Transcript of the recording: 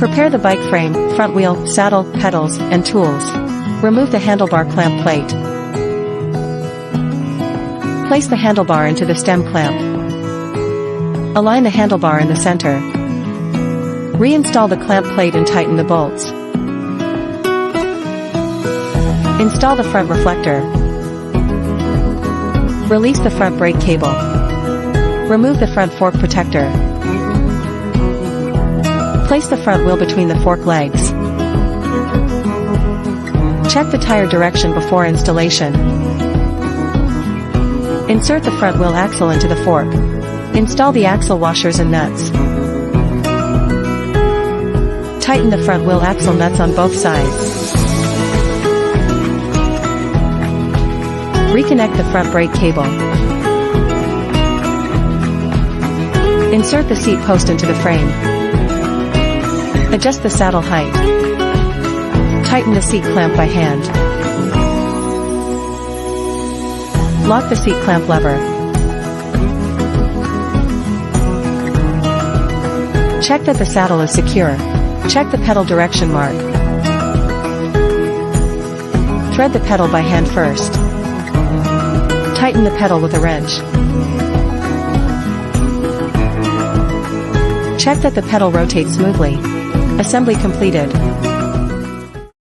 Prepare the bike frame, front wheel, saddle, pedals, and tools. Remove the handlebar clamp plate. Place the handlebar into the stem clamp. Align the handlebar in the center. Reinstall the clamp plate and tighten the bolts. Install the front reflector. Release the front brake cable. Remove the front fork protector. Place the front wheel between the fork legs. Check the tire direction before installation. Insert the front wheel axle into the fork. Install the axle washers and nuts. Tighten the front wheel axle nuts on both sides. Reconnect the front brake cable. Insert the seat post into the frame. Adjust the saddle height. Tighten the seat clamp by hand. Lock the seat clamp lever. Check that the saddle is secure. Check the pedal direction mark. Thread the pedal by hand first. Tighten the pedal with a wrench. Check that the pedal rotates smoothly. Assembly completed.